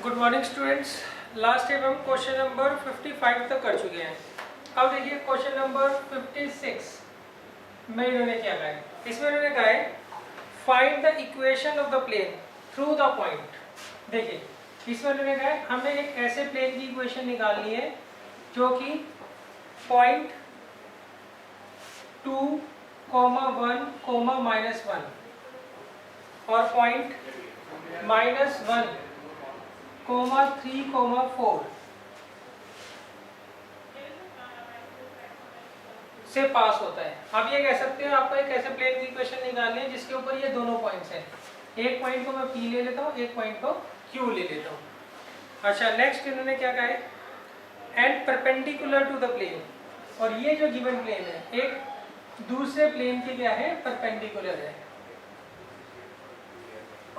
Good morning students. Last time हम question number 55 तक कर चुके हैं। अब देखिए क्वेश्चन नंबर 56 में इन्होंने क्या कहा है। इसमें इन्होंने कहा है find the equation of the plane through the point. देखिए इसमें इन्होंने कहा है हमें एक ऐसे प्लेन की इक्वेशन निकालनी है जो कि पॉइंट 2, 1, -1 और पॉइंट -1, 3, 4 से पास होता है। आप ये कह सकते हो आपको एक ऐसे प्लेन की इक्वेशन निकालनी है जिसके ऊपर ये दोनों पॉइंट्स हैं। एक पॉइंट को मैं P ले लेता हूँ, एक पॉइंट को Q ले लेता हूँ। अच्छा, नेक्स्ट इन्होंने क्या कहा है, and perpendicular to the plane. और ये जो गिवन प्लेन है एक दूसरे प्लेन के क्या है, परपेंडिकुलर है।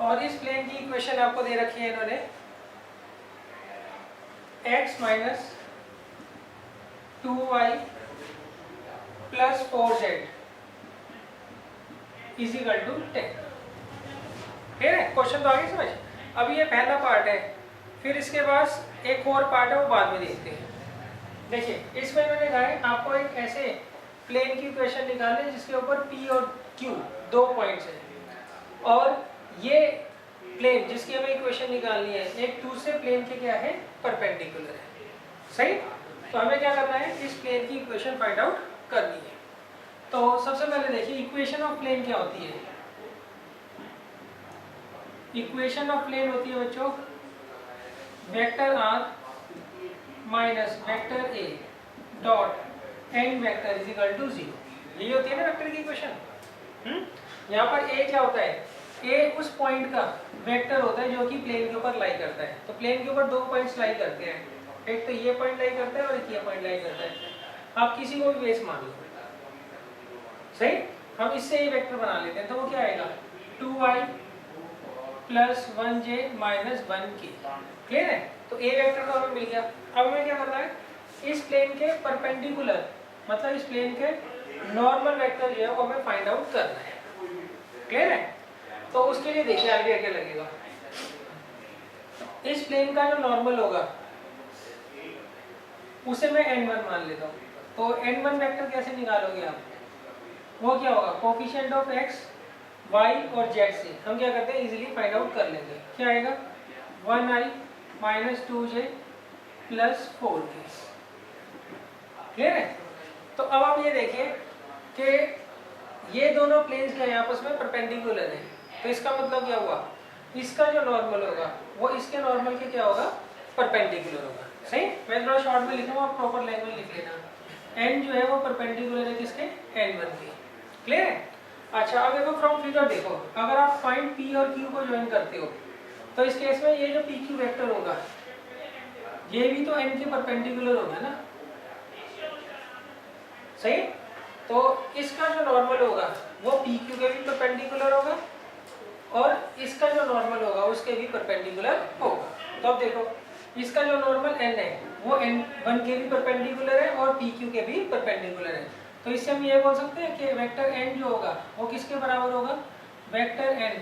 और इस प्लेन की इक्वेशन आपको दे रखी है इन्होंने x - 2y + 4z = 10। ठीक है, क्वेश्चन तो आगे समझ। अभी ये पहला पार्ट है, फिर इसके बाद एक और पार्ट है वो बाद में देखते हैं। देखिए इसमें मैंने कहा है आपको एक ऐसे प्लेन की इक्वेशन निकालनी है जिसके ऊपर P और Q दो पॉइंट्स हैं और ये प्लेन जिसकी हमें इक्वेशन निकालनी है एक दूसरे प्लेन के क्या है, परपेंडिकुलर है। सही। तो हमें क्या करना है, इस प्लेन की इक्वेशन फाइंड आउट करनी है। तो सबसे पहले देखिए इक्वेशन ऑफ प्लेन क्या होती है। इक्वेशन ऑफ प्लेन होती है बच्चों vector r minus vector a dot N vector = 0। यही होती है ना वेक्टर की इक्वेशन। यहाँ पर a क्या होता है, a उस पॉइंट का वेक्टर होता है जो कि प्लेन के ऊपर लाई करता है। तो प्लेन के ऊपर दो पॉइंट्स लाई करते हैं, एक तो ये पॉइंट लाई करता है और एक ये पॉइंट लाई करता है। आप किसी को भी बेस मान लो, सही। हम इससे ही वेक्टर बना लेते हैं तो वो क्या आएगा, 2y + 1j - 1k। क्लियर है। तो a वेक्टर तो हमें मिल गया। अब हमें क्या करना है, इस प्लेन के परपेंडिकुलर मतलब इस प्लेन के नॉर्मल वेक्टर जो है वो हमें फाइंड आउट करना है। क्लियर है। तो उसके लिए देखिए आइडिया क्या लगेगा। इस प्लेन का जो नॉर्मल होगा उसे मैं n1 मान लेता हूँ। तो n1 वेक्टर कैसे निकालोगे आप, वो क्या होगा, कोफिशिएंट ऑफ x, y और z से हम क्या करते हैं इजीली फाइंड आउट कर लेंगे। क्या आएगा, 1i - 2j + 4k। क्लियर है। तो अब आप ये देखिए कि ये दोनों प्लेन्स क्या है आपस में परपेंडिकुलर है। तो इसका मतलब क्या हुआ, इसका जो नॉर्मल होगा वो इसके नॉर्मल के क्या होगा, परपेंडिकुलर होगा। सही। मैं थोड़ा शॉर्ट में लिखूंगा, आप प्रॉपर लैंग्वेज लिख लेना। n जो है वो परपेंडिकुलर है किसके, n1 के। क्लियर है। अच्छा, अब देखो फ्रॉम फिगर देखो, अगर आप पॉइंट P और Q को ज्वाइन करते हो तो इस केस में ये जो PQ वेक्टर होगा ये भी तो n के परपेंडिकुलर होगा ना। सही। तो इसका जो नॉर्मल होगा वो PQ के भी परपेंडिकुलर होगा और इसका जो नॉर्मल होगा उसके भी परपेंडिकुलर होगा। तो अब देखो इसका जो नॉर्मल n है वो n1 के भी परपेंडिकुलर है और PQ के भी परपेंडिकुलर है। तो इससे हम ये बोल सकते हैं कि वेक्टर n जो होगा वो किसके बराबर होगा, वेक्टर n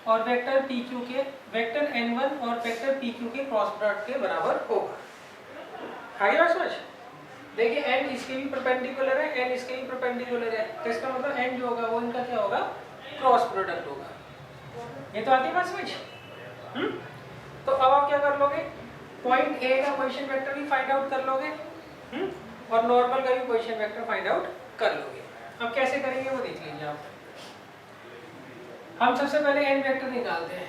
और वेक्टर PQ के, वेक्टर n1 और वेक्टर PQ के क्रॉस प्रोडक्ट के बराबर होगा। आगे बात समझ। देखिए n इसके भी परपेंडिकुलर है, n इसके भी परपेंडिकुलर है, तो इसका मतलब n जो होगा वो इनका क्या होगा, क्रॉस प्रोडक्ट होगा। ये तो आती है बात समझ। तो अब आप क्या कर लोगे, पॉइंट A का पोजीशन वेक्टर भी फाइंड आउट कर लोगे और नॉर्मल का भी पोजीशन वेक्टर फाइंड आउट कर लोगे। अब कैसे करेंगे वो देख लीजिए आप। हम सबसे पहले n वेक्टर निकालते हैं।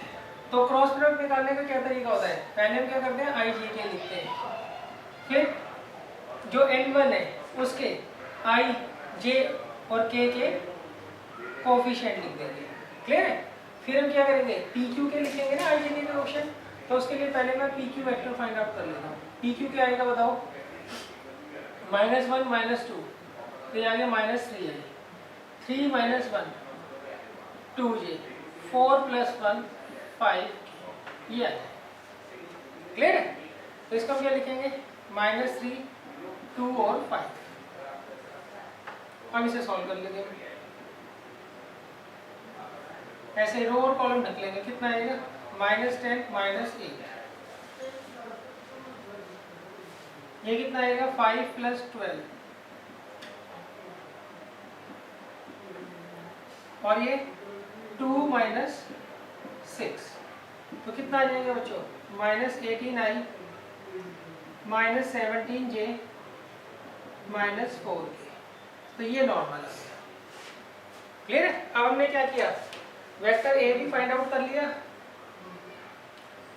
तो क्रॉस प्रोडक्ट निकालने का क्या तरीका होता है, पहले हम क्या करते हैं ijk लिखते हैं, फिर जो n1 है उसके i, j और k के कोफिशिएंट लिख देंगे। क्लियर है। फिर हम क्या करेंगे, PQ के लिखेंगे ना i, j, k के ऑप्शन। तो उसके लिए पहले मैं PQ वेक्टर फाइंड आउट कर लेता हूँ। PQ क्या आएगा बताओ, -1 - 2 तो ये आ गया -3i, 3 - 1 2j, 4 + 1 5, ये आ जाए। क्लियर है। तो इसका हम क्या लिखेंगे, -3, 2 और 5। अब इसे सॉल्व कर लेंगे, ऐसे रो और कॉलम ढक लेंगे। कितना आएगा, -10 - 8 ये कितना आएगा 5 + 12 और ये 2 - 6 तो कितना आ जाएगा बच्चों -18i -17j -4k तो ये नॉर्मल है। क्लियर है। अब हमने क्या किया वेक्टर ए भी फाइंड आउट कर लिया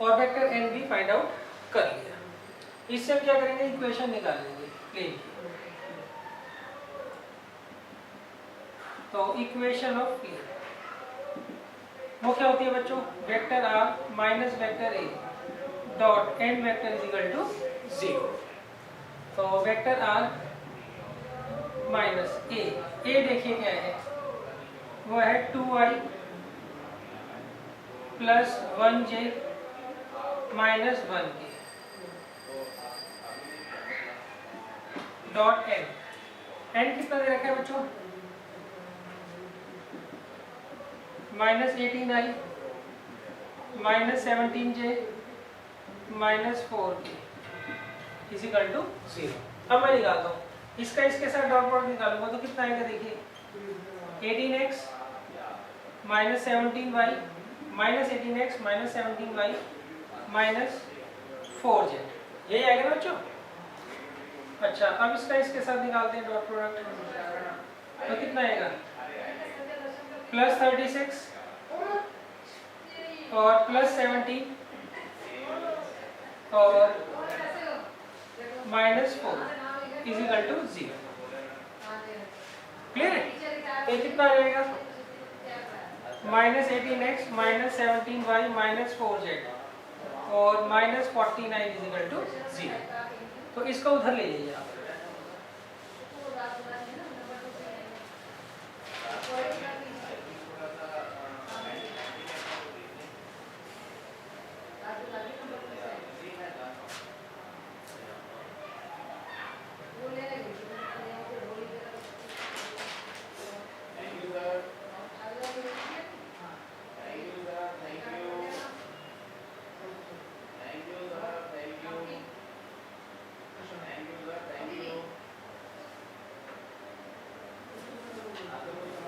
और वेक्टर एन भी फाइंड आउट कर लिया। इससे हम क्या करेंगे इक्वेशन निकाल लेंगे प्लेन की। तो इक्वेशन ऑफ प्लेन वो क्या होती है बच्चों vector R minus vector A dot N vector is equal to 0। तो वेक्टर आर माइनस ए देखिए क्या है वो है 2i + 1j - 1k dot N कितना दे रखा है बच्चों -18i -17j -4k is equal to 0। अब मैं निकालता हूँ इसका इसके साथ डॉट प्रोडक्ट निकालूंगा तो कितना आएगा देखिए 18x -17y -18x -17y -4z यही आएगा ना बच्चों। अच्छा अब इसका इसके साथ निकालते हैं डॉट प्रोडक्ट तो कितना आएगा +36 और +17 और -4 इज इक्वल टू 0। क्लियर है। तो कितना आ जाएगा -18x -17y -4z और -49 इज इक्वल टू 0। तो इसको उधर ले जाइए आप।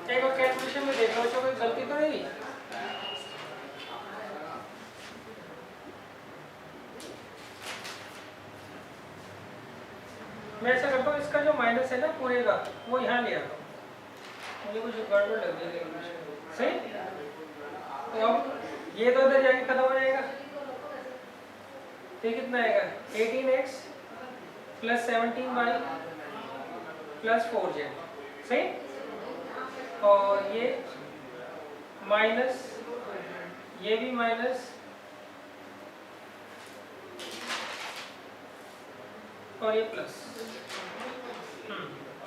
एक बार कैलकुलेशन में देख लो बच्चों कोई गलती तो नहीं। मैं ऐसा करता हूँ इसका जो माइनस है ना पूरे का वो यहाँ ले आता हूँ मुझे कुछ गड़बड़ लग रही है सही। तो अब ये तो उधर जाके खत्म हो जाएगा तो कितना आएगा 18x + 17y + 4z सही और ये माइनस ये भी माइनस और ये प्लस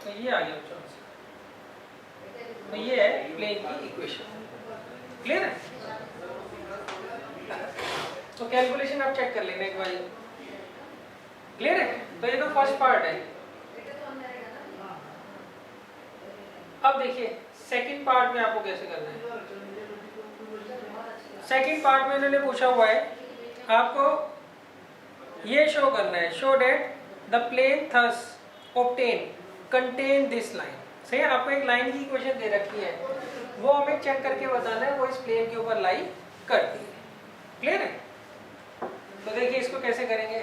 तो ये आ गया बच्चों। तो ये है प्लेन की इक्वेशन। क्लियर है। तो कैलकुलेशन आप चेक कर लेना एक बार। क्लियर है। तो ये तो फर्स्ट पार्ट है। अब देखिए सेकंड पार्ट में आपको कैसे करना है। सेकंड पार्ट में इन्होंने पूछा हुआ है आपको ये शो करना है show that the plane thus obtain contain this line. सही है। आपको एक लाइन की इक्वेशन दे रखी है वो हमें चेक करके बताना है वो इस प्लेन के ऊपर लाई करती है। क्लियर है। तो देखिए इसको कैसे करेंगे।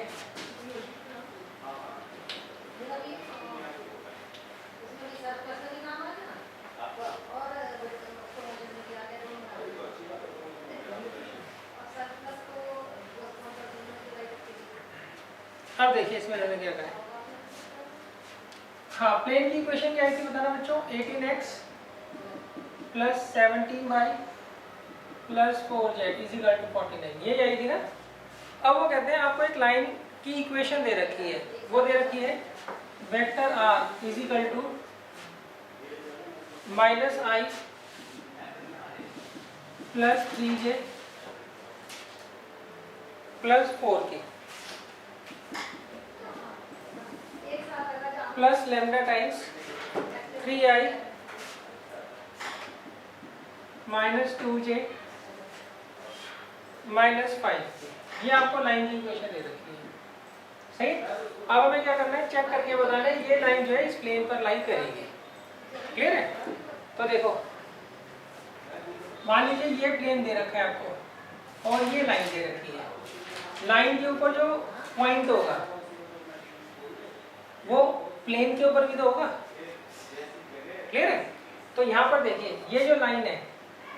अब देखिए इसमें मैंने क्या करें। हाँ प्लेन की इक्वेशन क्या है बताना बच्चों 18x + 17y + 4z is equal to 49 ये आई थी ना। अब वो कहते हैं आपको एक लाइन की इक्वेशन दे रखी है वो दे रखी है vector r is equal to -i + 3j + 4k plus lambda times 3i -2j -5 ये आपको लाइन की इक्वेशन दे रखी है। सही। अब हमें क्या करना है, चेक करके बताना है ये लाइन जो है इस प्लेन पर लाई करेगी। क्लियर है? तो देखो मान लीजिए ये प्लेन दे रखा है आपको और ये लाइन दे रखी है। लाइन के ऊपर जो पॉइंट होगा वो प्लेन के ऊपर भी तो होगा। क्लियर है? तो यहाँ पर देखिए ये जो लाइन है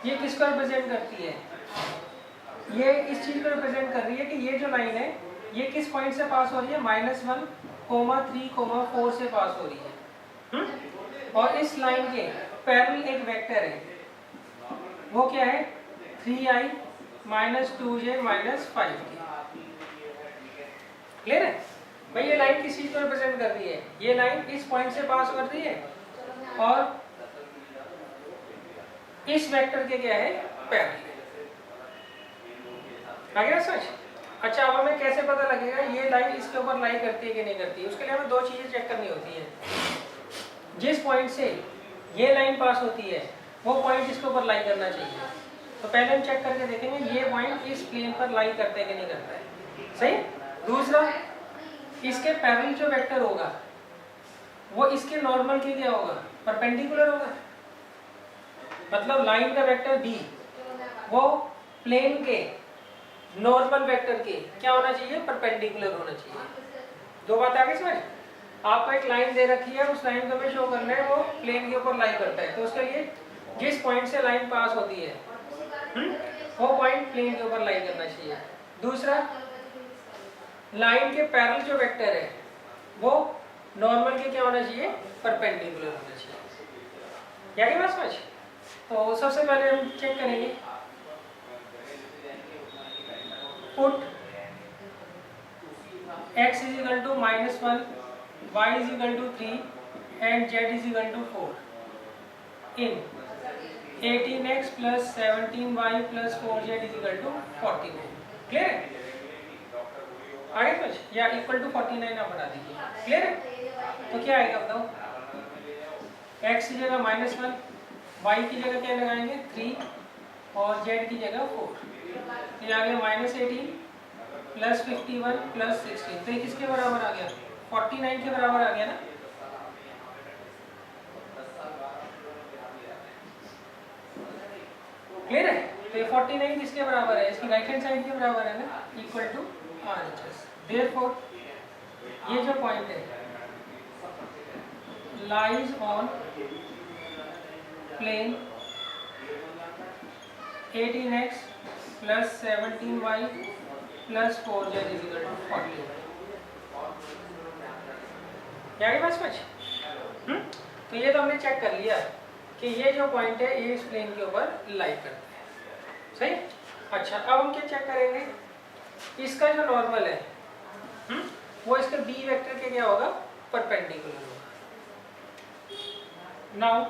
ये किसको रिप्रेजेंट करती है, ये इस चीज को रिप्रेजेंट कर रही है कि ये जो लाइन है ये किस पॉइंट से पास हो रही है, -1, 3, 4 से पास हो रही है। और इस लाइन के पैरेलल एक वेक्टर है, वो क्या है 3i - 2j - 5k। क्लियर है भाई? ये लाइन किस चीज को रिप्रेजेंट कर रही है, ये लाइन इस पॉइंट से पास कर रही है और इस वेक्टर के क्या है पैरेलल। आ गया समझ? अच्छा अब हमें कैसे पता लगेगा ये लाइन इसके ऊपर लाई करती है कि नहीं करती है, उसके लिए हमें दो चीजें चेक करनी होती है। जिस पॉइंट से ये लाइन पास होती है वो पॉइंट इसके ऊपर लाई करना चाहिए। तो पहले हम चेक करके देखेंगे ये पॉइंट इस प्लेन पर लाई करता है कि नहीं करता है। सही। दूसरा, इसके पैरेलल जो वेक्टर होगा वो इसके नॉर्मल के क्या होगा, परपेंडिकुलर होगा। मतलब लाइन का वेक्टर b वो प्लेन के नॉर्मल वेक्टर के क्या होना चाहिए, परपेंडिकुलर होना चाहिए। दो बात आगे समझ। आपको एक लाइन दे रखी है, उस लाइन को हमें शो करना है वो प्लेन के ऊपर लाई करता है, तो उसके लिए जिस पॉइंट से लाइन पास होती है वो पॉइंट प्लेन के ऊपर लाई करना चाहिए। दूसरा, लाइन के पैरेलल जो वेक्टर है वो नॉर्मल के क्या होना चाहिए, परपेंडिकुलर होना चाहिए। यानी बात समझ। तो सबसे पहले हम चेक करेंगे, put x = -1, y = 3 and z = 4 in 18x + 17y + 4z = 49। Clear है? आगे कुछ या =49 आप बना दीजिए। क्लियर है? तो क्या आएगा बताओ, x की जगह -1, y की जगह क्या लगाएंगे 3 और z की जगह 4। तो ये आ गया -18 + 51 + 16। तो ये किसके बराबर आ गया, 49 के बराबर आ गया ना। क्लियर है? तो ये 49 किसके बराबर है, इसकी राइट हैंड साइड के बराबर है ना, = RHS। देयरफॉर ये जो पॉइंट है lies on plane 18x + 17y + 4z = 40। यानी बस समझ। तो ये तो हमने चेक कर लिया कि ये जो पॉइंट है ये इस प्लेन के ऊपर लाई करता है। सही। अच्छा अब हम क्या चेक करेंगे, इसका जो नॉर्मल है वो इसके बी वेक्टर के क्या होगा, परपेंडिकुलर होगा। Now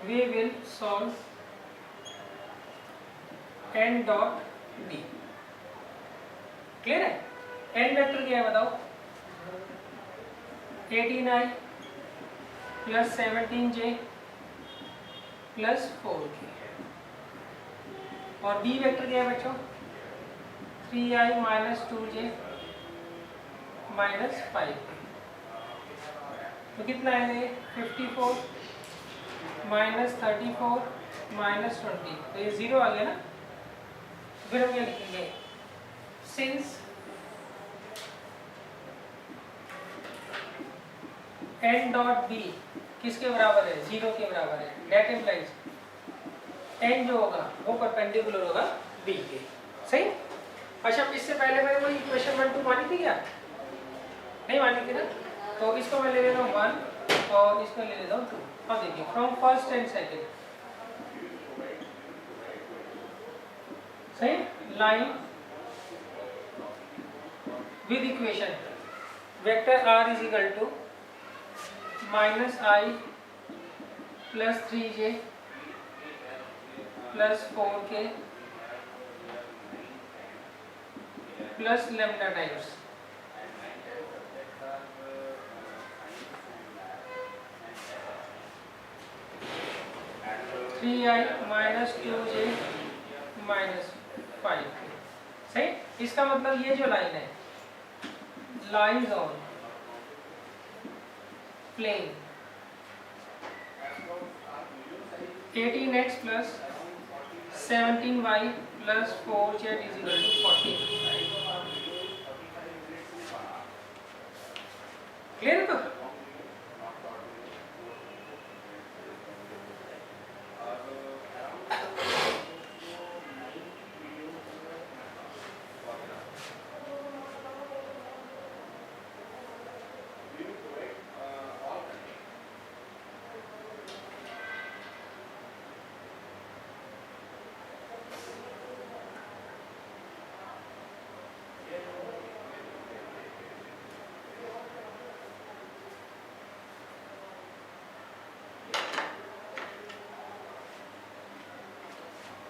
we will solve n dot d। Clear है? n वेक्टर क्या है बताओ, 18i + 17j + 4k और b वेक्टर क्या है बच्चों, 3i - 2j - 5k। तो कितना है, 54 - 34 - 20। तो ये 0 आ गया ना। फिर हम क्या लिखेंगे, सिंस n डॉट b किसके बराबर है, 0 के बराबर है, दैट इम्प्लाइज n जो होगा वो परपेंडिकुलर होगा b के। सही। अच्छा इससे पहले मैंने कोई इक्वेशन 1 2 मानी थी क्या, नहीं मानी थी ना। तो इसको मैं ले लेता हूँ 1 और इसको ले लेता हूँ 2। अब देखिए फ्रॉम फर्स्ट एंड सेकंड, सही, line with equation vector r = -i + 3j + 4k + lambda times 3i - 2j - 5k। सही। इसका मतलब ये जो लाइन है lies on plane 18x plus 17y plus 4z is equal to 40। Clear है? तो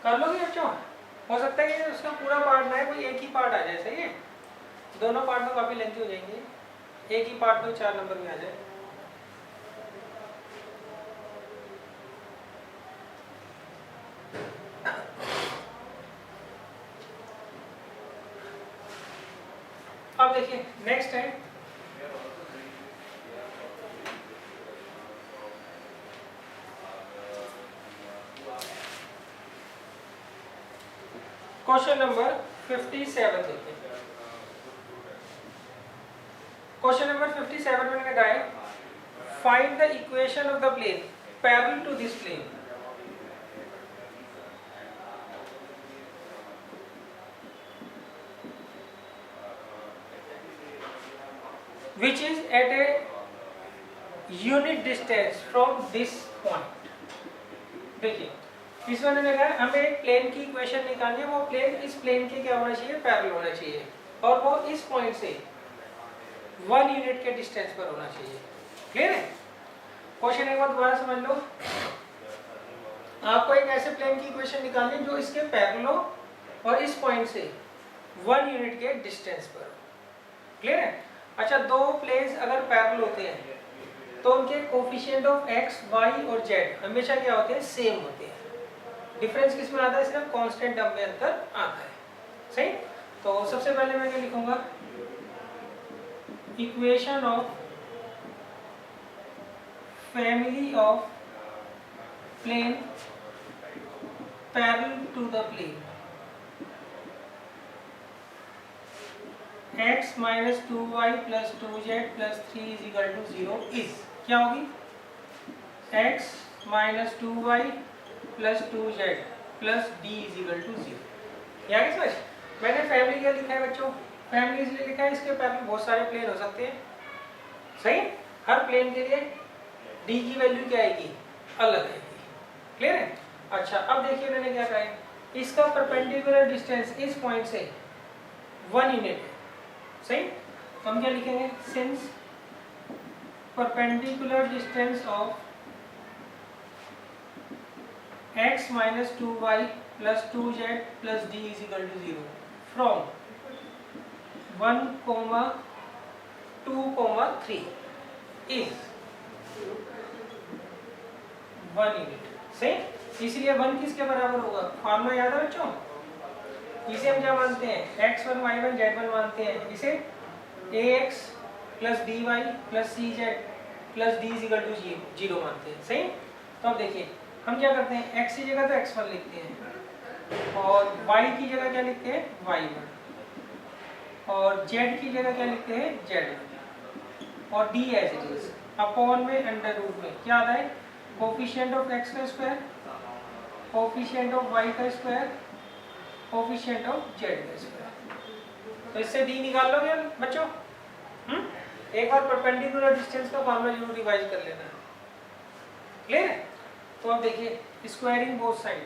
कर लोगे बच्चों? हो सकता है कि उसका पूरा पार्ट ना है, कोई एक ही पार्ट आ जाए। सही है, दोनों पार्ट तो काफी लेंथी हो जाएंगे, एक ही पार्ट में 4 नंबर में आ जाए। अब देखिए नेक्स्ट है क्वेश्चन नंबर 57। देखिए क्वेश्चन नंबर 57 में कहा है find the equation of the plane parallel to this plane. which is at a unit distance from this point। देखिए इसमें मैंने कहा हमें एक प्लेन की इक्वेशन निकालनी है, वो प्लेन इस प्लेन के क्या होना चाहिए, पैरेलल होना चाहिए, और वो इस पॉइंट से 1 यूनिट के डिस्टेंस पर होना चाहिए। क्लियर है? क्वेश्चन एक बार दोबारा समझ लो। आपको एक ऐसे प्लेन की इक्वेशन निकालनी है जो इसके पैरेलल हो और इस पॉइंट से 1 यूनिट के डिस्टेंस पर। क्लियर है? अच्छा, दो प्लेन्स अगर पैरेलल होते हैं तो उनके कोफिशिएंट ऑफ x, y और z हमेशा क्या होते हैं, सेम होते हैं। डिफरेंस किस में आता है, सिर्फ कांस्टेंट टर्म में अंतर आता है। सही। तो सबसे पहले मैं क्या लिखूंगा, equation of family of plane parallel to the plane x minus 2y plus 2z plus 3 is equal to 0 is क्या होगी, x minus 2y plus 2z plus d is equal to 0। यहाँ समझ मैंने फैमिली क्या लिखा है बच्चों, फैमिली इसलिए लिखा है इसके पैरेलल बहुत सारे प्लेन हो सकते हैं। सही। हर प्लेन के लिए d की वैल्यू क्या आएगी, अलग आएगी। क्लियर है? अच्छा, अब देखिए मैंने क्या कहा है, इसका परपेंडिकुलर डिस्टेंस इस पॉइंट से 1 यूनिट है। सही। तो हम क्या लिखेंगे, since perpendicular distance of x minus 2y plus 2z plus d is equal to 0 from 1, 2, 3 is 1 unit. सही। इसलिए 1 किसके बराबर होगा, फॉर्मूला याद है बच्चों, इसे हम क्या मानते हैं, x1 y1 z1 मानते हैं। इसे ax plus dy plus cz plus d is equal to 0 मानते हैं। सही। तो अब देखिए हम क्या करते हैं, x की जगह तो x1 लिखते हैं और y की जगह क्या लिखते हैं, y1, और z की जगह क्या लिखते हैं, z1, और d as it is upon में अंडर रूट में क्या आता है, कोफिशिएंट ऑफ x का स्क्वायर, कोफिशिएंट ऑफ y का स्क्वायर, कोफिशिएंट ऑफ z का स्क्वायर। तो इससे d निकाल लोगे बच्चों। एक बार परपेंडिकुलर डिस्टेंस का फॉर्मूला जरूर रिवाइज कर लेना। क्लियर है? तो अब देखिए स्क्वायरिंग बोथ साइड,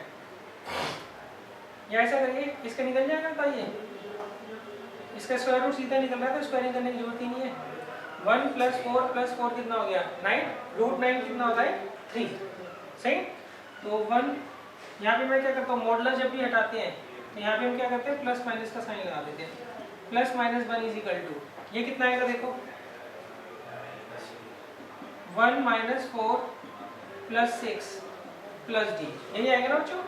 या ऐसा करिए, इसका निकल जाएगा था ये, इसका स्क्वायर रूट सीधा निकल रहा है तो स्क्वायरिंग करने की जरूरत ही नहीं है। 1 प्लस 4 कितना हो गया, 9, रूट 9 कितना होता है, 3। सही। तो 1 यहाँ पे मैं क्या करता हूँ, मॉडुलस जब भी हटाते हैं तो यहाँ पे हम क्या करते हैं, प्लस माइनस का साइन लगा देते हैं। Plus minus 1 is equal to, ये कितना आएगा देखो, 1 माइनस 4 प्लस 6 प्लस d, यही आएगा ना बच्चों,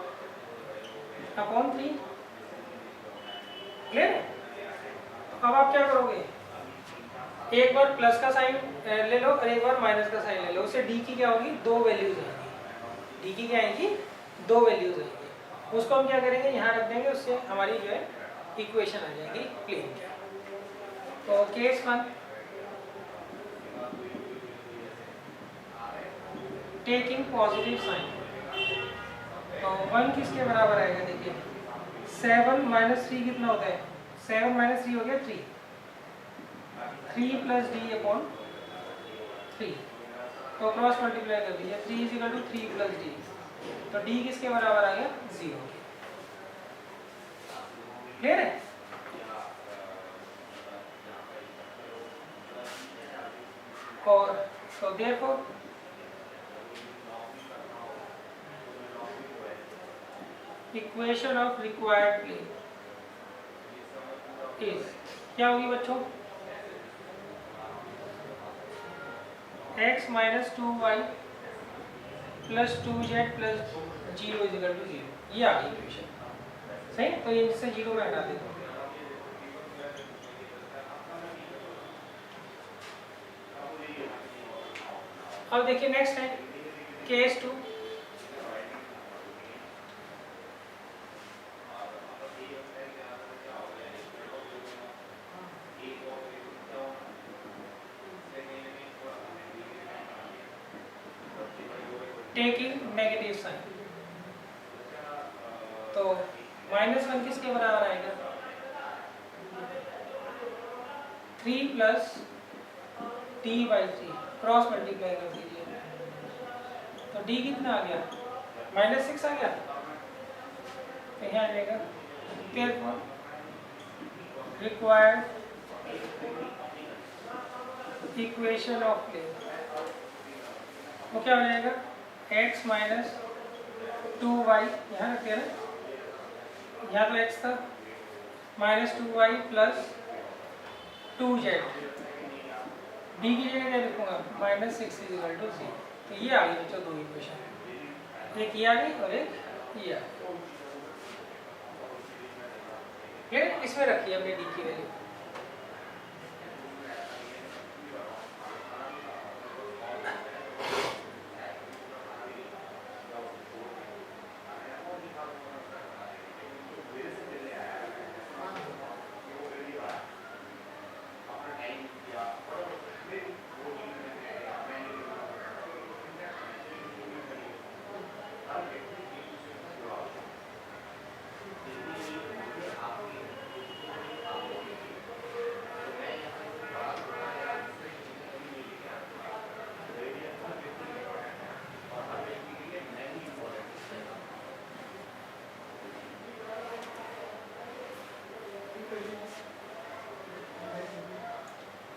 अपॉन 3। क्लियर है? अब आप क्या करोगे, एक बार प्लस का साइन ले लो और एक बार माइनस का साइन ले लो, उससे डी की क्या होगी, दो वैल्यूज आएंगी। डी की क्या आएंगी, दो वैल्यूज आएंगी। उसको हम क्या करेंगे, यहाँ रख देंगे, उससे हमारी जो है इक्वेशन आ जाएगी प्लेन की। तो केस 1, टेकिंग पॉजिटिव साइन, तो 1 किसके बराबर आएगा, देखिए 7 माइनस 3 कितना होता है, 7 माइनस 3 हो गया 3, 3 प्लस डी अपॉन 3, तो क्रॉस मल्टीप्लाई कर दीजिए, 3 is equal to 3 plus D, तो डी किसके बराबर आ गया, 0। क्लियर है? और तो देखो equation of required plane is क्या होगी बच्चों, x minus 2y plus 2z plus 0 is equal to 0, ये आ गई इक्वेशन। सही, तो ये जिससे 0 में हटा देते हैं। अब देखिए नेक्स्ट है केस 2, टेकिंग नेगेटिव साइन, तो -1 किसके बराबर आएगा, 3 plus T by 3, cross multiply कर दीजिए, तो डी कितना आ गया, -6 आ गया, तो यहाँ आ जाएगा therefore required equation of plane, वो क्या हो जाएगा, x माइनस 2y, यहाँ रखते हैं ना, यहाँ तो x था, minus 2y plus 2z, b की जगह क्या लिखूंगा, -6 इज इक्वल टू 0। तो ये आ गई बच्चों दो इक्वेशन, एक ये आ गई और एक ये आ गई। क्लियर? इसमें रखिए हमने डी की वैल्यू।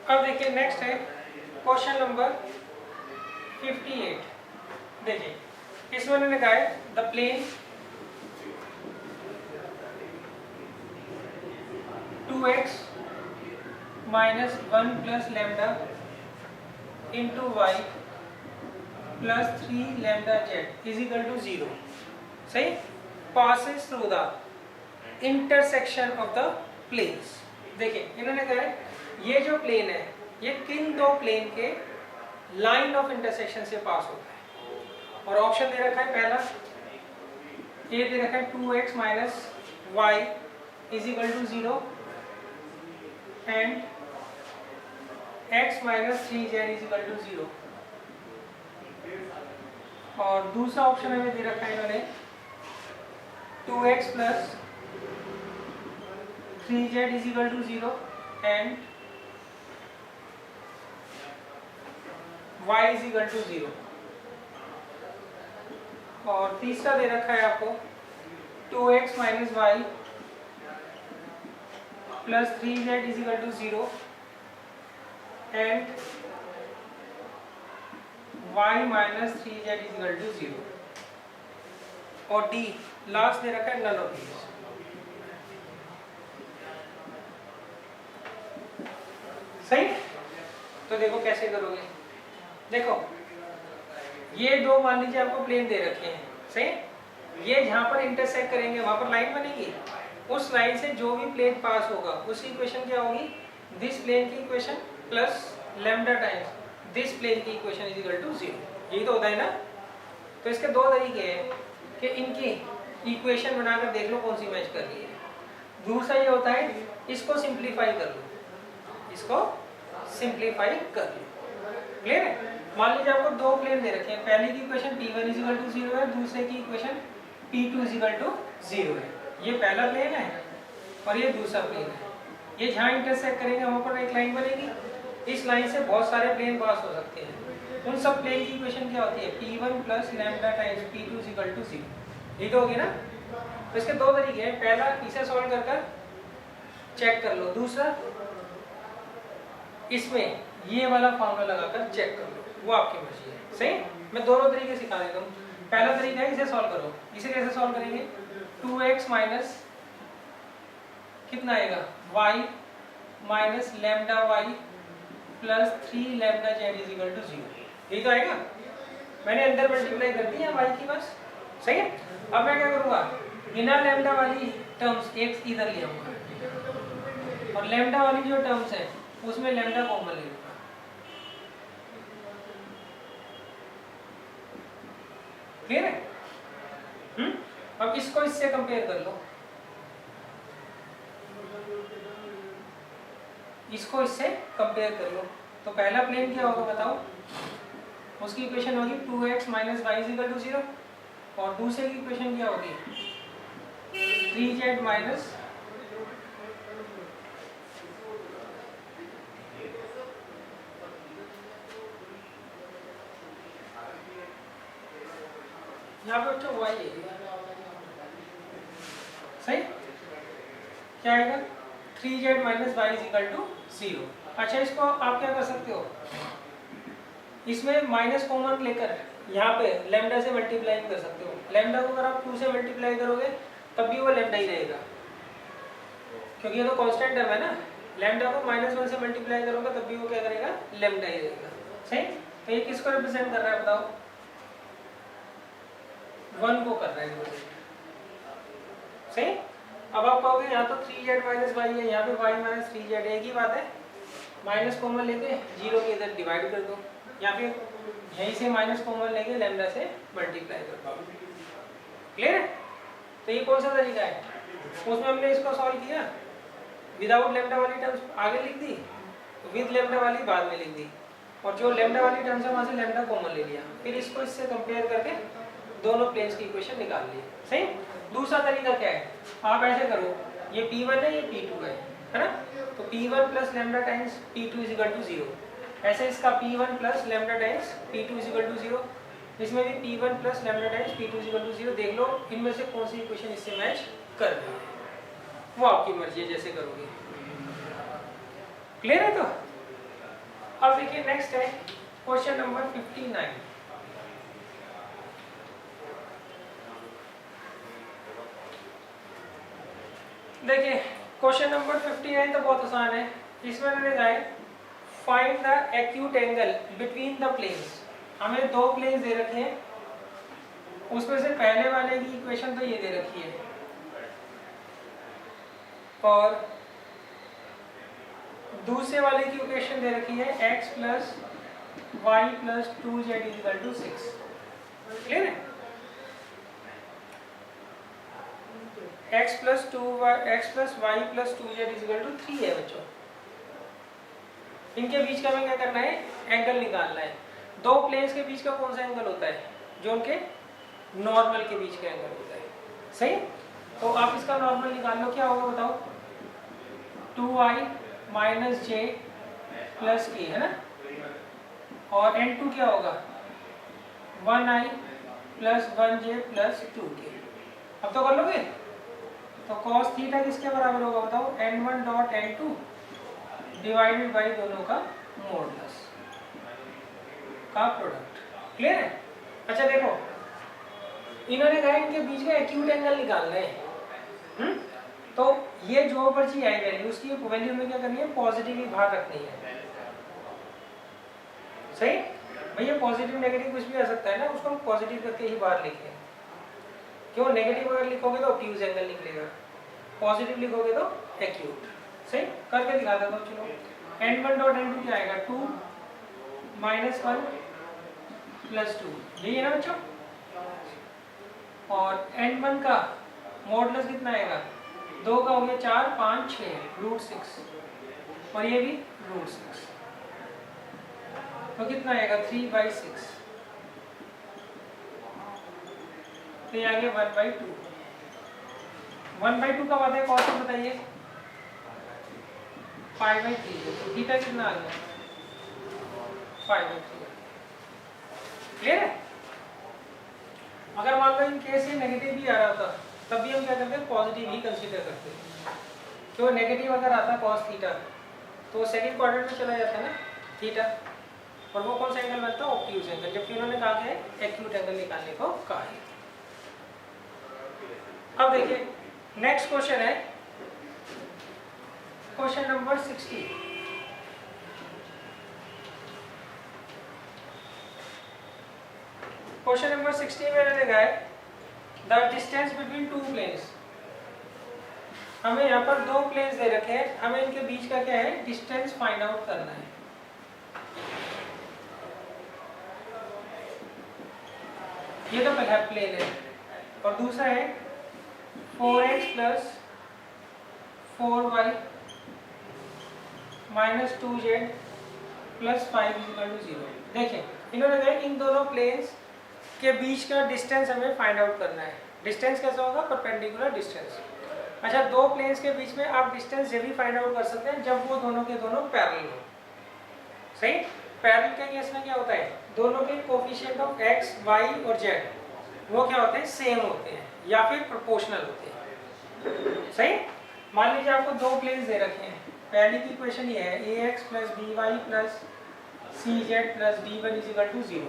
अब देखिए नेक्स्ट है क्वेश्चन नंबर 58। देखिए इसमें उन्होंने कहा है the plane 2x minus 1 plus lambda into Y plus 3 lambda Z is equal to 0, सही, passes through the intersection of the planes. देखिए इन्होंने कहा है ये जो प्लेन है ये किन दो प्लेन के लाइन ऑफ इंटरसेक्शन से पास होता है, और ऑप्शन दे रखा है पहला, ये दे रखा है 2x minus Y is equal to 0 and x minus 3z is equal to 0, और दूसरा ऑप्शन हमें दे रखा है इन्होंने 2x plus 3z is equal to 0 and y is equal to 0, और तीसरा दे रखा है आपको 2x minus Y plus 3z is equal to 0 and y minus 3z is equal to 0, और d लास्ट दे रखा है नन ऑफ दीज। सही, तो देखो कैसे करोगे। देखो ये दो मान लीजिए आपको प्लेन दे रखे हैं, सही, ये जहां पर इंटरसेक्ट करेंगे वहां पर लाइन बनेगी, उस लाइन से जो भी प्लेन पास होगा उसकी इक्वेशन क्या होगी, दिस प्लेन की equation plus lambda times this plane की इक्वेशन इज इक्वल टू 0। यही तो होता है ना। तो इसके दो तरीके हैं कि इनकी इक्वेशन बनाकर देख लो कौन सी मैच कर रही है। दूसरा ये होता है इसको सिंप्लीफाई कर लो, इसको सिंप्लीफाई कर लो। क्लियर है। मान लीजिए आपको दो प्लेन दे रखे हैं, पहली की equation p1 is equal to 0 है, दूसरे की equation p2 is equal to 0 है। ये पहला प्लेन है और ये दूसरा प्लेन है। ये जहाँ इंटरसेक्ट करेंगे वहाँ पर एक लाइन बनेगी। इस लाइन से बहुत सारे प्लेन पास हो सकते हैं। उन सब प्लेन की इक्वेशन क्या होती है, p1 plus lambda times p2 is equal to 0। ये तो होगी ना। तो इसके दो तरीके हैं, पहला इसे सॉल्व कर चेक कर लो, दूसरा इसमें ये वाला फॉर्मूला लगाकर चेक कर लो, वो आपकी मर्जी है। सही, मैं दोनों तरीके सिखा देता हूँ। पहला तरीका है इसे सॉल्व करो। इसे कैसे सॉल्व करेंगे, 2x माइनस कितना आएगा y minus lambda y plus 3 lambda z is equal to 0। यही तो आएगा। मैंने अंदर मल्टीप्लाई कर दी है y की बस। सही है। अब मैं क्या करूँगा, बिना लैम्डा वाली टर्म्स एक इधर ले आऊँगा और लैम्डा वाली जो टर्म्स है उसमें लैम्डा कॉमन ले लूँगा। क्लियर है। अब इसको इससे कंपेयर कर लो, इसको इससे कंपेयर कर लो। तो पहला प्लेन क्या होगा बताओ, उसकी इक्वेशन होगी 2x minus Y is equal to 0 और दूसरे की इक्वेशन क्या होगी 3z माइनस यहाँ पे बच्चों y है। सही, क्या आएगा 3z minus Y is equal to 0। अच्छा, इसको आप क्या कर सकते हो, इसमें माइनस कॉमन लेकर यहाँ पे लैम्डा से मल्टीप्लाई कर सकते हो। लैम्डा को अगर आप 2 से मल्टीप्लाई करोगे तब भी वो लैम्डा ही रहेगा, क्योंकि ये तो कांस्टेंट टर्म है ना। लैम्डा को -1 से मल्टीप्लाई करोगे तब भी वो क्या करेगा, लैम्डा ही रहेगा। सही। तो ये किसको रिप्रेजेंट कर रहा है बताओ, 1 को कर रहा है। सही। अब आप कहोगे यहाँ तो 3z माइनस वाई है, यहाँ पे y माइनस 3z, एक ही बात है। माइनस कॉमन लेके 0 के इधर डिवाइड कर दो, या फिर यहीं से माइनस कॉमन लेके लैम्डा से मल्टीप्लाई कर दो। क्लियर है। तो ये कौन सा तरीका है, उसमें हमने इसको सॉल्व किया, विदाउट लैम्डा वाली टर्म्स आगे लिख दी, विद लैम्डा वाली बाद में लिख दी, और जो लैम्डा वाली टर्म्स है वहाँ से लैम्डा कॉमन ले लिया, फिर इसको इससे कंपेयर करके दोनों प्लेन्स की इक्वेशन निकाल ली। सही। दूसरा तरीका क्या है, आप ऐसे करो, ये P1 है, ये P2 है ना। तो P1 plus lambda times P2 is equal to 0। ऐसे इसका P1 plus lambda times P2 is equal to 0, इसमें भी P1 plus lambda times P2 is equal to 0। देख लो इनमें से कौन सी इक्वेशन इससे मैच कर रही है, वो आपकी मर्जी है जैसे करोगे। क्लियर है। तो अब देखिए नेक्स्ट है क्वेश्चन नंबर 59। देखिए क्वेश्चन नंबर 59 तो बहुत आसान है। इसमें मैंने कहा है find the acute angle between the planes. हमें दो प्लेन्स दे रखे हैं, उसमें से पहले वाले की इक्वेशन तो ये दे रखी है और दूसरे वाले की इक्वेशन दे रखी है x plus y plus 2z equal to 6। Clear है। x plus y plus 2z equal to 3 है बच्चों। इनके बीच का हमें क्या करना है, एंगल निकालना है। दो प्लेन्स के बीच का कौन सा एंगल होता है, जो उनके नॉर्मल के बीच का एंगल होता है। सही। तो आप इसका नॉर्मल निकाल लो, क्या होगा बताओ, 2i माइनस जे प्लस के है ना, और n2 क्या होगा 1i plus 1j plus 2k। अब तो कर लोगे। तो cos थीटा किसके बराबर होगा बताओ, n1 dot n2 divided by दोनों का मॉडुलस का प्रोडक्ट। क्लियर है। अच्छा देखो, इन्होंने कहा इनके बीच का एक्यूट एंगल निकालना है। तो ये जो पर्ची आई वैल्यू, उसकी वैल्यू में क्या करनी है, पॉजिटिव ही भाग रखनी है। सही। भैया पॉजिटिव नेगेटिव कुछ भी आ सकता है ना, उसको हम पॉजिटिव करके ही बाहर लिखें। क्यों, नेगेटिव अगर लिखोगे तो ऑब्ट्यूज एंगल निकलेगा। पॉजिटिव लिखोगे तो एक्यूट। सही, करके दिखा देता हूँ। चलो n1 डॉट n2 क्या आएगा, 2 माइनस 1 प्लस 2, यही है ना बच्चों। और n1 का मॉडुलस कितना आएगा, 2 का हो गया 4, 5, 6 रूट 6 और ये भी रूट 6, तो कितना आएगा 3/6, तो ये आ गया 1/2। 1/2 कब आता है कॉस में बताइए, π/3, तो थीटा कितना आ गया, π/3। क्लियर है। अगर मान लो इन केस ये नेगेटिव भी आ रहा था तब भी हम क्या करते हैं, पॉजिटिव ही कंसीडर करते हैं। क्यों, नेगेटिव अगर आता कॉस थीटा तो सेकंड क्वाड्रेंट में चला जाता है ना थीटा, और वो कौन सा एंगल बनता है, ऑब्ट्यूज एंगल, जबकि उन्होंने कहा है एक्यूट एंगल निकालने को कहा है। अब देखिए नेक्स्ट क्वेश्चन है क्वेश्चन नंबर 60। क्वेश्चन नंबर 60 में मैंने लिखा है the distance between two planes. हमें यहाँ पर दो प्लेन्स दे रखे हैं, हमें इनके बीच का क्या है, डिस्टेंस फाइंड आउट करना है। ये तो पहला प्लेन है और दूसरा है 4x plus 4y minus 2z plus 5 = 0। देखिए इन्होंने कहा इन दोनों प्लेन्स के बीच का डिस्टेंस हमें फाइंड आउट करना है। डिस्टेंस कैसा होगा, परपेंडिकुलर डिस्टेंस। अच्छा, दो प्लेन्स के बीच में आप डिस्टेंस जब भी फाइंड आउट कर सकते हैं जब वो दोनों के दोनों पैरेलल हो। सही, पैरेलल के केस में क्या होता है, दोनों के कोफिशिएंट ऑफ x, y और z वो क्या होते हैं, सेम होते हैं या फिर प्रोपोर्शनल होते हैं। सही, मान लीजिए आपको दो प्लेन्स दे रखे हैं। पहली की इक्वेशन ये है ax plus by plus cz plus d1 = 0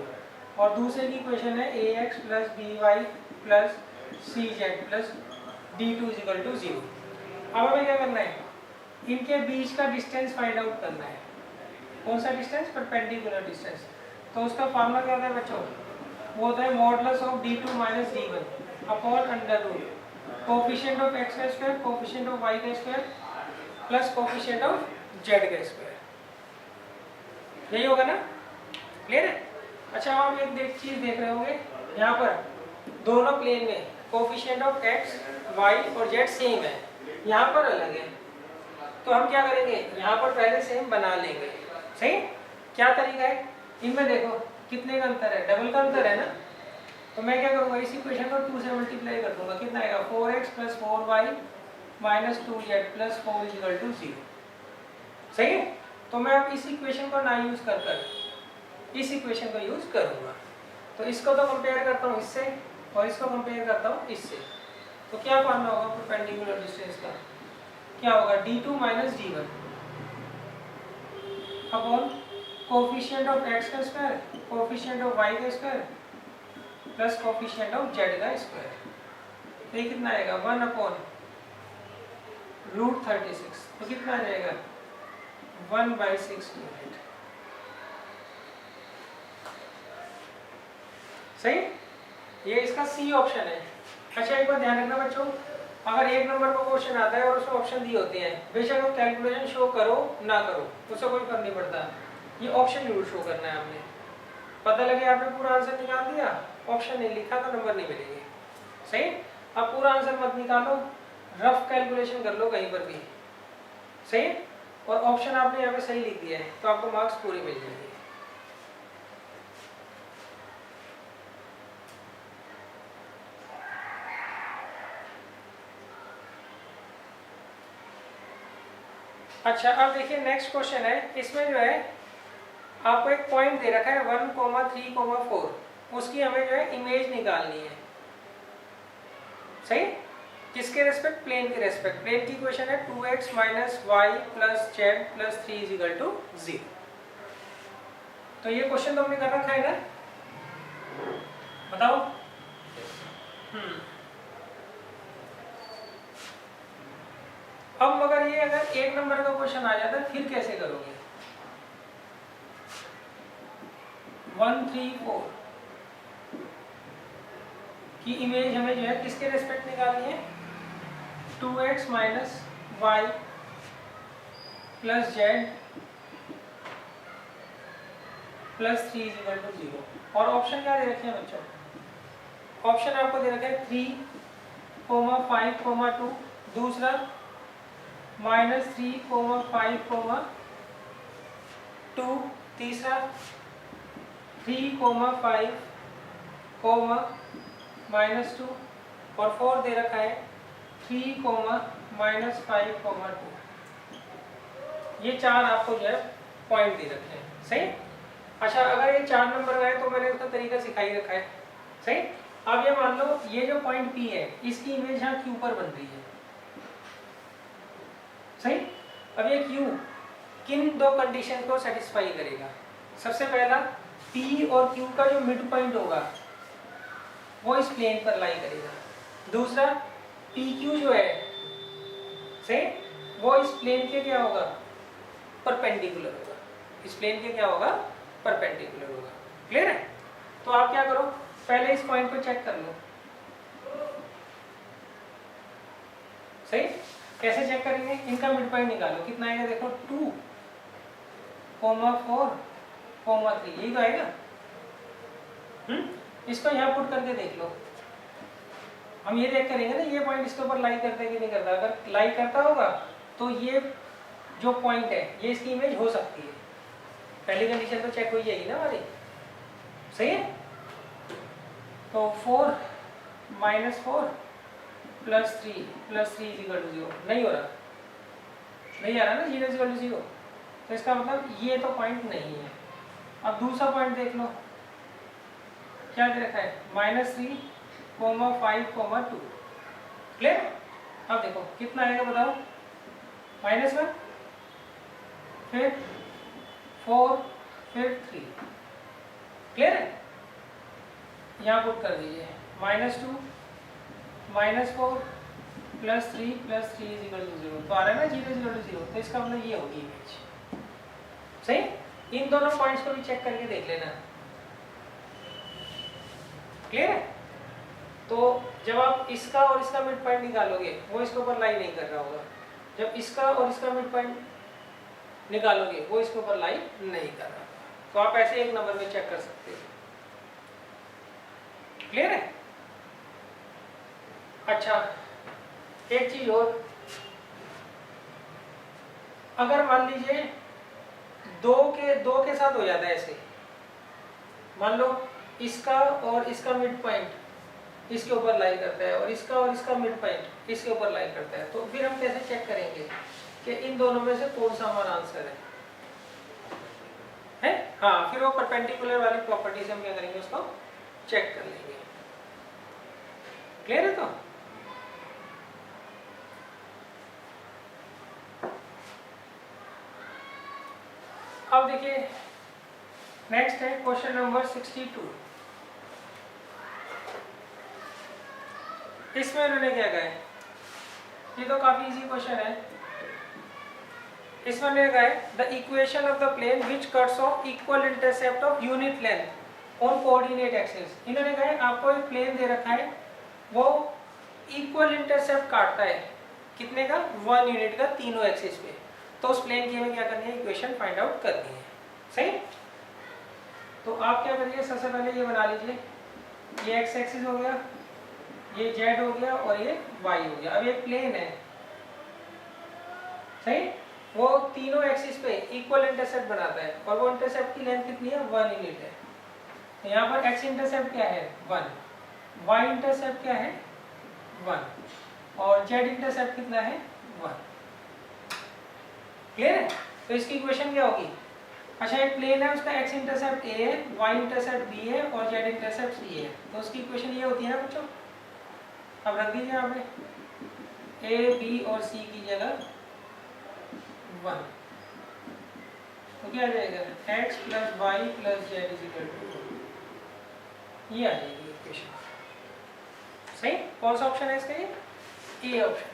और दूसरे की इक्वेशन है ax plus by plus cz plus d2 = 0। अब हमें क्या करना है, इनके बीच का डिस्टेंस फाइंड आउट करना है। कौन सा डिस्टेंस, परपेंडिकुलर डिस्टेंस। तो उसका फार्मूला क्या होता है बच्चों, वो होता है modulus of d2 minus d1 upon under root coefficient of x का स्क्वायर, कोफिशिएंट ऑफ y का square plus coefficient of z का स्क्वायर। यही होगा ना, क्लियर है। अच्छा, आप एक चीज देख रहे होंगे, यहाँ पर दोनों प्लेन में कोफिशिएंट ऑफ x, y और z सेम है, यहाँ पर अलग है। तो हम क्या करेंगे, यहाँ पर पहले सेम बना लेंगे। सही, क्या तरीका है, इनमें देखो कितने का अंतर है, डबल का अंतर है ना। तो मैं क्या करूँगा, इस इक्वेशन को 2 से मल्टीप्लाई कर दूंगा, कितना आएगा 4x plus 4y minus 2z plus 4 = 0। सही है, तो मैं अब इस इक्वेशन को ना यूज कर कर इस इक्वेशन को यूज करूंगा। तो इसको तो कंपेयर करता हूँ इससे और इसको कंपेयर करता हूँ इससे। तो क्या फार्मूला होगा परपेंडिकुलर डिस्टेंस का, क्या होगा d2 minus d1 upon coefficient of x का स्क्वायर, कोफिशिएंट ऑफ y का square plus coefficient of z का स्क्वायर। तो ये कितना आएगा 1 अपॉन रूट 36, तो कितना आ जाएगा 1/6 यूनिट। सही, ये इसका सी ऑप्शन है। अच्छा, एक बात ध्यान रखना बच्चों, अगर एक नंबर का क्वेश्चन आता है और उसमें ऑप्शन दिए होते हैं, बेशक आप कैलकुलेशन शो करो ना करो उससे कोई फर्क नहीं पड़ता, ये ऑप्शन जरूर शो करना है। आपने पता लगे आपने पूरा आंसर निकाल दिया, ऑप्शन नहीं लिखा तो नंबर नहीं मिलेंगे। सही, अब पूरा आंसर मत निकालो, रफ कैलकुलेशन कर लो कहीं पर भी। सही, और ऑप्शन आपने यहाँ पे सही लिख दिया है तो आपको मार्क्स पूरे मिल जाएंगे। अच्छा, अब देखिए नेक्स्ट क्वेश्चन है, इसमें जो है आपको एक पॉइंट दे रखा है 1, 3, 4, उसकी हमें जो है इमेज निकालनी है। सही, किसके रेस्पेक्ट, प्लेन के रेस्पेक्ट। प्लेन की इक्वेशन है 2x minus y plus z plus 3 = 0। तो ये क्वेश्चन तो हमने कर रखा है ना, बताओ। अब मगर ये अगर एक नंबर का क्वेश्चन आ जाता है फिर कैसे करोगे। 1, 3, 4 की इमेज हमें जो है किसके रेस्पेक्ट निकालनी है, 2x minus Y plus z plus 3 is equal to 0। और ऑप्शन क्या दे रखे हैं बच्चों? ऑप्शन आपको दे रखा है 3, 5, 2, दूसरा -3, 5, 2, तीसरा 3, 5, -2 और 4 दे रखा है 3, -5, 2। ये चार आपको जो है पॉइंट दे रखे हैं, सही। अच्छा, अगर ये 4 नंबर का है तो मैंने उसका तरीका सिखा ही रखा है, सही। अब ये मान लो ये जो पॉइंट P है इसकी इमेज यहाँ Q पर बन रही है, सही। अब ये Q किन दो कंडीशन को सेटिस्फाई करेगा? सबसे पहला P और Q का जो मिड पॉइंट होगा वो इस प्लेन पर लाई करेगा। दूसरा PQ जो है, सही, वो इस प्लेन के क्या होगा? परपेंडिकुलर होगा। इस प्लेन के क्या होगा? परपेंडिकुलर होगा। क्लियर है? तो आप क्या करो, पहले इस पॉइंट को चेक कर लो, सही। कैसे चेक करेंगे? इनका मिड पॉइंट निकालो, कितना आएगा देखो, 2, 4, 3, यही तो आएगा। इसको यहाँ पुट करके देख लो। हम ये देख करेंगे ना ये पॉइंट इसके ऊपर लाई करता है कि नहीं करता। अगर लाई करता होगा तो ये जो पॉइंट है ये इसकी इमेज हो सकती है। पहली कंडीशन तो चेक हो जाएगी ना हमारी, सही है। तो 4 -4 +3 इज इक्वल टू 0 नहीं हो रहा, नहीं आ रहा ना, 0 इज इक्वल टू 0। तो इसका मतलब ये तो पॉइंट नहीं है। अब दूसरा पॉइंट देख लो, क्या दे रखा है? -3, 5, 2। क्लियर? अब देखो कितना आएगा बताओ, -1, फिर 4, फिर 3। क्लियर है? यहाँ पुट कर दीजिए, -2, -4 +3 इज इक्वल टू 0। तो आ रहा है ना 0 इज इक्वल टू 0। तो इसका मतलब ये होगी इमेज, सही। इन दोनों पॉइंट्स को भी चेक करके देख लेना। क्लियर है? तो जब आप इसका और इसका मिड पॉइंट निकालोगे वो इसके ऊपर लाई नहीं कर रहा होगा। जब इसका और इसका मिड पॉइंट निकालोगे वो इसके ऊपर लाई नहीं कर रहा। तो आप ऐसे एक नंबर में चेक कर सकते हो। क्लियर है? अच्छा, एक चीज और, अगर मान लीजिए दो के साथ हो जाता है ऐसे, मान लो इसका और इसका मिड पॉइंट इसके ऊपर लाई करता है और इसका मिड पॉइंट इसके ऊपर लाई करता है, तो फिर हम कैसे चेक करेंगे कि इन दोनों में से कौन सा हमारा आंसर है? हाँ, फिर वो परपेंडिकुलर वाली प्रॉपर्टी से हम क्या करेंगे, उसको चेक कर लेंगे। क्लियर है? तो अब देखिए नेक्स्ट है क्वेश्चन नंबर 62। इसमें उन्होंने क्या कहा है, ये तो काफी इजी क्वेश्चन है। इसमें उन्होंने कहा है the equation of the plane which cuts off equal intercept of unit length on coordinate axis. इन्होंने कहा है आपको एक प्लेन दे रखा है, वो इक्वल इंटरसेप्ट काटता है कितने का? 1 यूनिट का, तीनों एक्सिस पे। तो उस प्लेन की हमें क्या करनी है, इक्वेशन फाइंड आउट करनी है, सही। तो आप क्या करिए, सबसे पहले ये बना लीजिए, ये एक्स एक्सिस हो गया, ये जेड हो गया और ये वाई हो गया। अब ये प्लेन है, सही, वो तीनों एक्सिस पे इक्वल इंटरसेप्ट बनाता है और वो इंटरसेप्ट की लेंथ कितनी है? 1 यूनिट है। तो यहाँ पर एक्स इंटरसेप्ट क्या है? 1, वाई इंटरसेप्ट क्या है? 1 और जेड इंटरसेप्ट कितना है? 1। क्लियर है? तो इसकी इक्वेशन क्या होगी? अच्छा, एक प्लेन है, उसका एक्स इंटरसेप्ट ए है, वाई इंटरसेप्ट बी है और जेड इंटरसेप्ट सी है। तो उसकी इक्वेशन ये होती है ना बच्चों, अब रख दीजिए यहाँ पे ए बी और सी की जगह 1। तो क्या आ जाएगा? x + y + z = 1। ये आ जाएगी इक्वेशन, सही। कौन सा ऑप्शन है इसका? ये ऑप्शन।